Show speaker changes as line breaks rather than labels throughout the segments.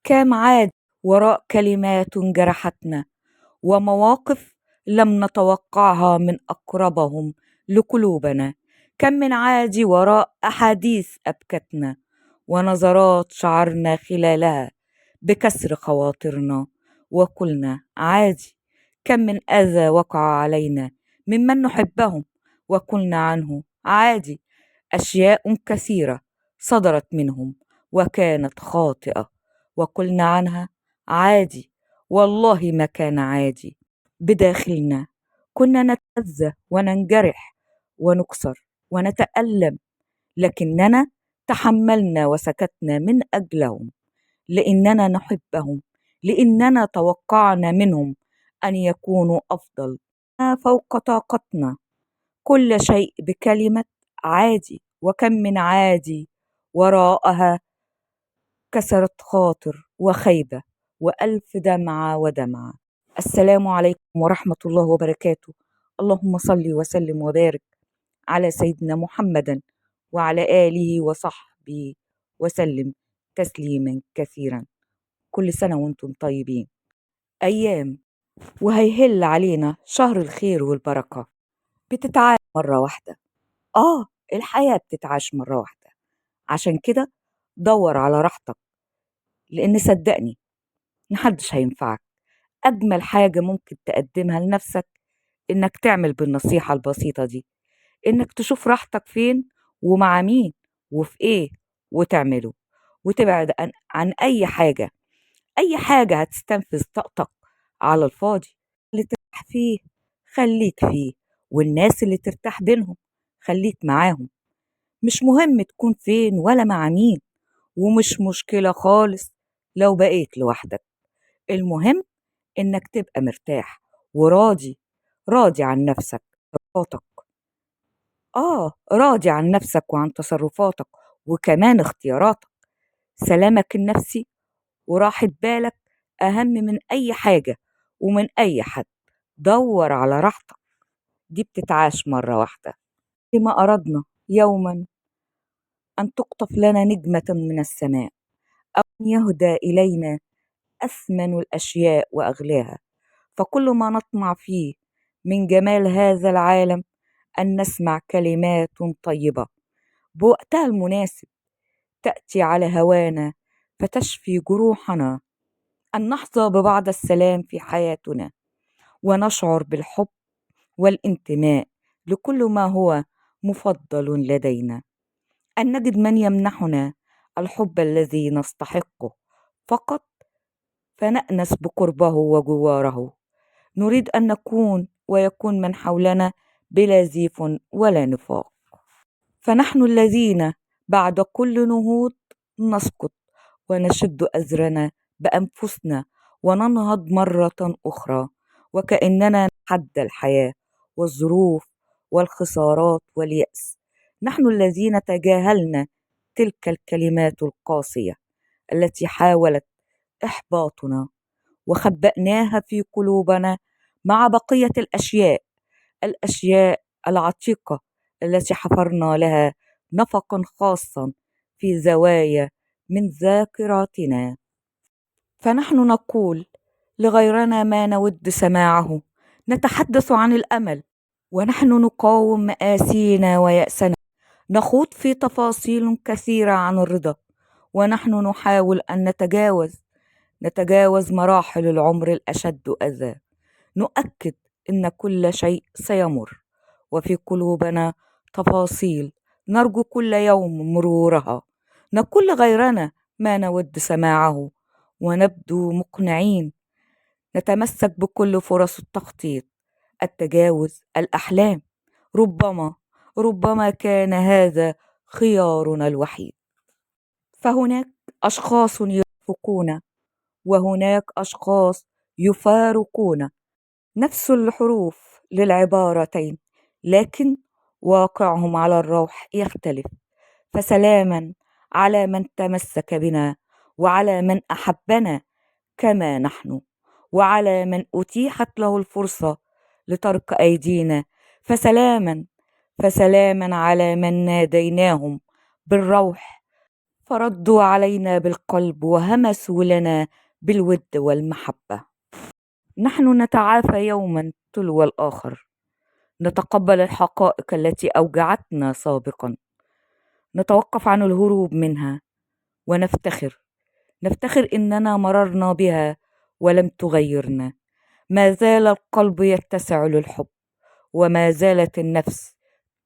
كام عاد وراء كلمات جرحتنا، ومواقف لم نتوقعها من أقربهم لقلوبنا. كم من عادي وراء أحاديث أبكتنا، ونظرات شعرنا خلالها بكسر خواطرنا، وقلنا عادي. كم من أذى وقع علينا ممن نحبهم، وقلنا عنه عادي. أشياء كثيرة صدرت منهم وكانت خاطئة، وقلنا عنها عادي. والله ما كان عادي. بداخلنا كنا نتأذى وننجرح ونكسر ونتألم، لكننا تحملنا وسكتنا من أجلهم، لأننا نحبهم، لأننا توقعنا منهم أن يكونوا أفضل فوق طاقتنا. كل شيء بكلمة عادي، وكم من عادي وراءها كسرت خاطر وخيبة وألف دمعة ودمعة. السلام عليكم ورحمة الله وبركاته. اللهم صل وسلم وبارك على سيدنا محمد وعلى آله وصحبه وسلم تسليما كثيرا. كل سنة وانتم طيبين. أيام وهيهل علينا شهر الخير والبركة، بتتعاش مرة واحدة. الحياة بتتعاش مرة واحدة، عشان كده دور على راحتك، لأن صدقني محدش هينفعك. أجمل حاجة ممكن تقدمها لنفسك إنك تعمل بالنصيحة البسيطة دي، إنك تشوف راحتك فين ومع مين وفي إيه وتعمله، وتبعد عن أي حاجة هتستنفذ طاقتك على الفاضي. اللي ترتاح فيه خليك فيه، والناس اللي ترتاح بينهم خليك معاهم. مش مهم تكون فين ولا مع مين، ومش مشكلة خالص لو بقيت لوحدك. المهم إنك تبقى مرتاح وراضي، راضي عن نفسك تصرفاتك. راضي عن نفسك وعن تصرفاتك وكمان اختياراتك. سلامك النفسي وراحة بالك أهم من أي حاجة ومن أي حد. دور على راحتك، دي بتتعاش مرة واحدة. لما أردنا يوما أن تقطف لنا نجمة من السماء، أو أن يهدى إلينا أثمن الأشياء وأغلاها، فكل ما نطمع فيه من جمال هذا العالم أن نسمع كلمات طيبة بوقتها المناسب تأتي على هوانا فتشفي جروحنا، أن نحظى ببعض السلام في حياتنا، ونشعر بالحب والانتماء لكل ما هو مفضل لدينا، أن نجد من يمنحنا الحب الذي نستحقه فقط فنأنس بقربه وجواره. نريد أن نكون ويكون من حولنا بلا زيف ولا نفاق، فنحن الذين بعد كل نهوض نسقط ونشد أزرنا بأنفسنا وننهض مرة أخرى، وكأننا نتحدى الحياة والظروف والخسارات واليأس. نحن الذين تجاهلنا تلك الكلمات القاسية التي حاولت إحباطنا، وخبأناها في قلوبنا مع بقية الأشياء العتيقة التي حفرنا لها نفقا خاصا في زوايا من ذاكراتنا. فنحن نقول لغيرنا ما نود سماعه، نتحدث عن الأمل ونحن نقاوم مآسينا ويأسنا، نخوض في تفاصيل كثيرة عن الرضا، ونحن نحاول أن نتجاوز مراحل العمر الأشد أذى. نؤكد إن كل شيء سيمر، وفي قلوبنا تفاصيل نرجو كل يوم مرورها. نقول لغيرنا ما نود سماعه ونبدو مقنعين، نتمسك بكل فرص التخطيط، التجاوز، الأحلام. ربما كان هذا خيارنا الوحيد. فهناك أشخاص يرافقون وهناك أشخاص يفارقون، نفس الحروف للعبارتين، لكن واقعهم على الروح يختلف. فسلاما على من تمسك بنا، وعلى من أحبنا كما نحن، وعلى من أتيحت له الفرصة لترك أيدينا. فسلاما على من ناديناهم بالروح فردوا علينا بالقلب وهمسوا لنا بالود والمحبة. نحن نتعافى يوما تلو الآخر، نتقبل الحقائق التي أوجعتنا سابقا، نتوقف عن الهروب منها ونفتخر إننا مررنا بها ولم تغيرنا. ما زال القلب يتسع للحب، وما زالت النفس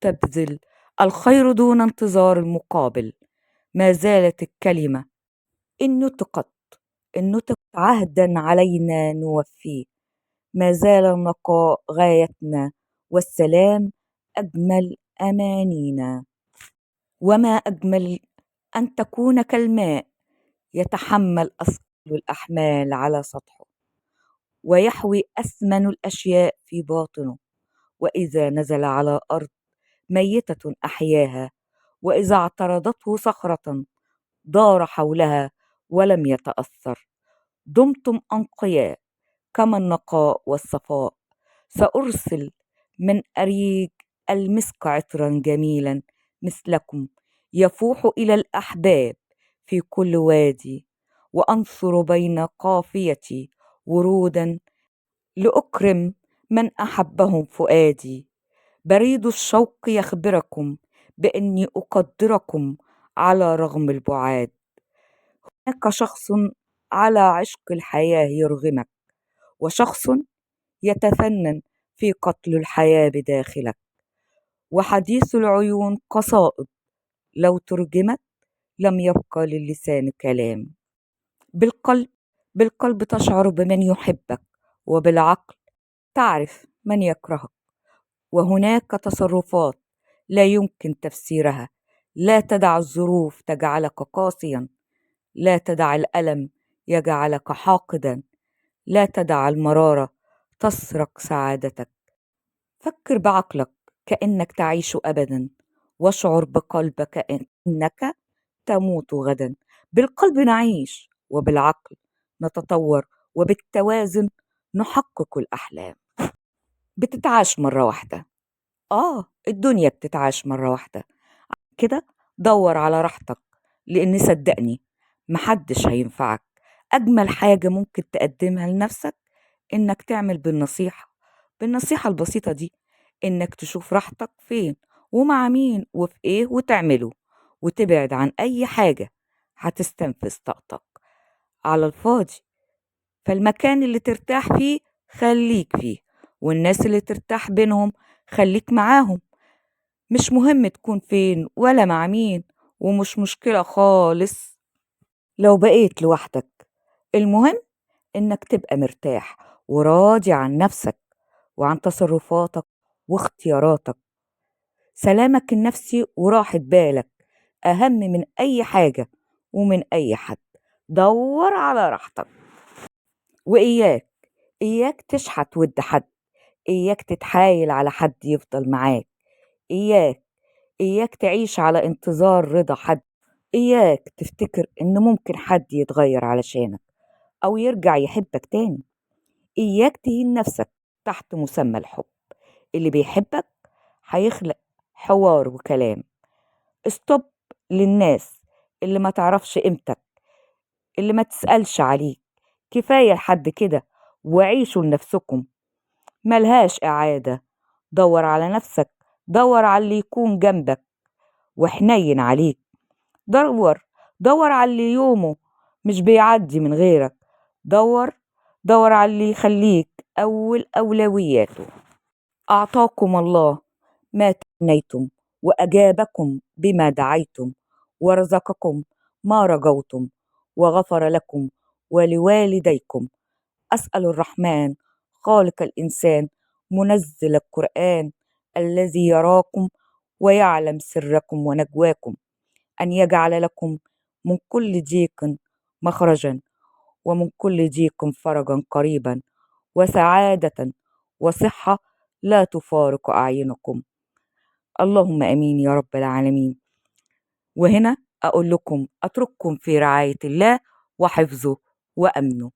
تبذل الخير دون انتظار المقابل. ما زالت الكلمة إن نطقت عهدا علينا نوفيه. ما زال النقاء غايتنا، والسلام أجمل أمانينا. وما أجمل أن تكون كالماء يتحمل أثقل الأحمال على سطحه، ويحوي أثمن الأشياء في باطنه. وإذا نزل على أرض ميتة أحياها، وإذا اعترضته صخرة دار حولها ولم يتأثر. دمتم أنقياء كما النقاء والصفاء. سأرسل من أريج المسك عطرا جميلا مثلكم يفوح إلى الأحباب في كل وادي، وأنثر بين قافيتي ورودا لأكرم من أحبهم فؤادي. بريد الشوق يخبركم بأني أقدركم على رغم البعاد. هناك شخص على عشق الحياة يرغمك، وشخص يتفنن في قتل الحياة بداخلك. وحديث العيون قصائد لو ترجمت لم يبقى للسان كلام. بالقلب بالقلب تشعر بمن يحبك، وبالعقل تعرف من يكرهك. وهناك تصرفات لا يمكن تفسيرها. لا تدع الظروف تجعلك قاسيا، لا تدع الألم يجعلك حاقدا، لا تدع المرارة تسرق سعادتك. فكر بعقلك كأنك تعيش أبدا، واشعر بقلبك كأنك تموت غدا. بالقلب نعيش، وبالعقل نتطور، وبالتوازن نحقق الأحلام. بتتعاش مرة واحدة. الدنيا بتتعاش مرة واحدة. كده دور على راحتك، لأن صدقني محدش هينفعك. أجمل حاجة ممكن تقدمها لنفسك إنك تعمل بالنصيحة البسيطة دي، إنك تشوف راحتك فين ومع مين وفي إيه وتعمله، وتبعد عن أي حاجة هتستنفذ طاقتك على الفاضي. فالمكان اللي ترتاح فيه خليك فيه، والناس اللي ترتاح بينهم خليك معاهم. مش مهم تكون فين ولا مع مين، ومش مشكلة خالص لو بقيت لوحدك. المهم إنك تبقى مرتاح وراضي عن نفسك وعن تصرفاتك واختياراتك. سلامك النفسي وراحة بالك أهم من أي حاجة ومن أي حد. دور على راحتك. وإياك تشحت ود حد، إياك تتحايل على حد يفضل معاك، إياك تعيش على انتظار رضا حد، إياك تفتكر إن ممكن حد يتغير علشانك أو يرجع يحبك تاني. إياك تهين نفسك تحت مسمى الحب. اللي بيحبك هيخلق حوار وكلام. استوب للناس اللي ما تعرفش قيمتك، اللي ما تسألش عليك. كفاية لحد كده، وعيشوا لنفسكم، ملهاش إعادة. دور على نفسك، دور على اللي يكون جنبك وحنين عليك. دور على اللي يومه مش بيعدي من غيرك. دور على اللي يخليك أول أولوياته. أعطاكم الله ما تمنيتم، وأجابكم بما دعيتم، ورزقكم ما رجوتم، وغفر لكم ولوالديكم. أسأل الرحمن خالق الإنسان منزل القرآن الذي يراكم ويعلم سركم ونجواكم، أن يجعل لكم من كل ضيق مخرجا، ومن كل ضيق فرجا قريبا، وسعادة وصحة لا تفارق أعينكم. اللهم أمين يا رب العالمين. وهنا أقول لكم أترككم في رعاية الله وحفظه وأمنه.